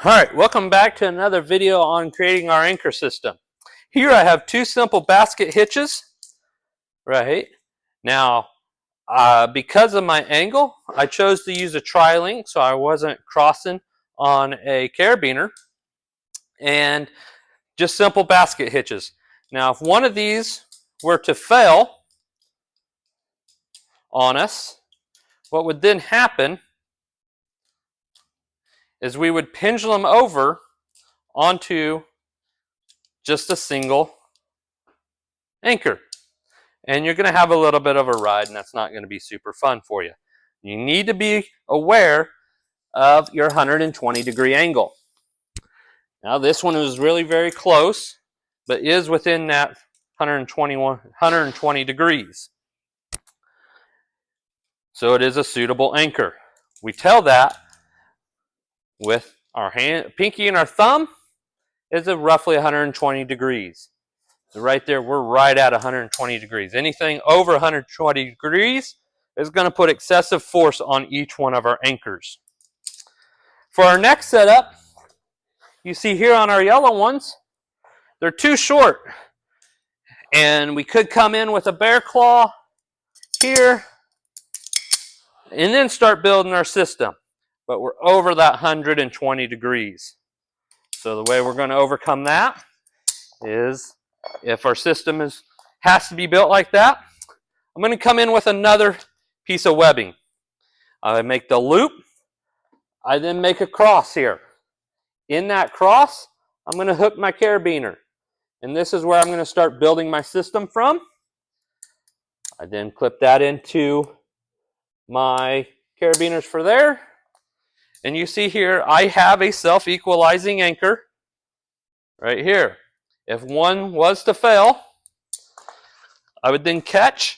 Alright, welcome back to another video on creating our anchor system. Here I have two simple basket hitches. Right now, because of my angle, I chose to use a tri-link so I wasn't crossing on a carabiner, and just simple basket hitches. Now if one of these were to fail on us, what would then happen is we would pendulum over onto just a single anchor. And you're going to have a little bit of a ride, and that's not going to be super fun for you. You need to be aware of your 120-degree angle. Now this one is really very close, but is within that 120 degrees. So it is a suitable anchor. We tell that with our pinky and our thumb is at roughly 120 degrees. So right there, we're right at 120 degrees. Anything over 120 degrees is going to put excessive force on each one of our anchors. For our next setup, you see here on our yellow ones, they're too short. And we could come in with a bear claw here and then start building our system. But we're over that 120 degrees. So the way we're going to overcome that is, if our system has to be built like that, I'm going to come in with another piece of webbing. I make the loop. I then make a cross here. In that cross, I'm going to hook my carabiner. And this is where I'm going to start building my system from. I then clip that into my carabiners for there. And you see here, I have a self-equalizing anchor right here. If one was to fail, I would then catch,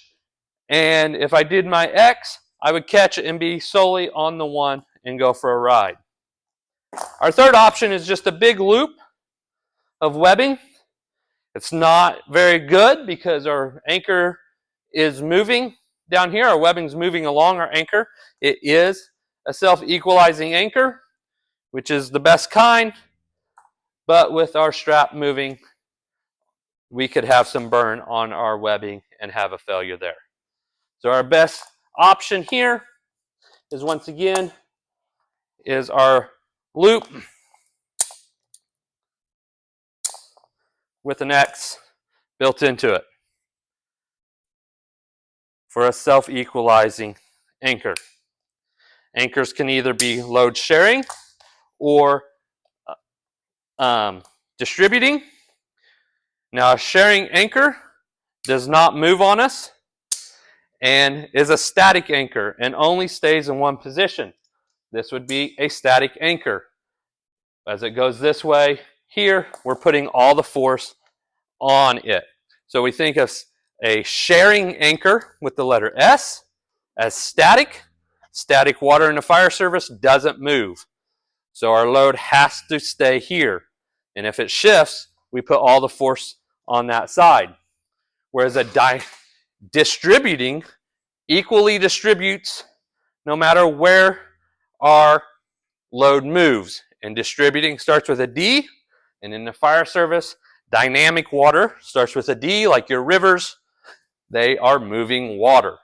and if I did my X, I would catch and be solely on the one and go for a ride. Our third option is just a big loop of webbing. It's not very good because our anchor is moving down here. Our webbing's moving along our anchor. It is a self-equalizing anchor, which is the best kind, but with our strap moving, we could have some burn on our webbing and have a failure there. So our best option here is, once again, is our loop with an X built into it for a self-equalizing anchor. Anchors can either be load sharing or distributing. Now a sharing anchor does not move on us and is a static anchor and only stays in one position. This would be a static anchor. As it goes this way, here we're putting all the force on it. So we think of a sharing anchor with the letter S as static. Static water in the fire service doesn't move. So our load has to stay here. And if it shifts, we put all the force on that side. Whereas a distributing equally distributes no matter where our load moves. And distributing starts with a D. And in the fire service, dynamic water starts with a D, like your rivers. They are moving water.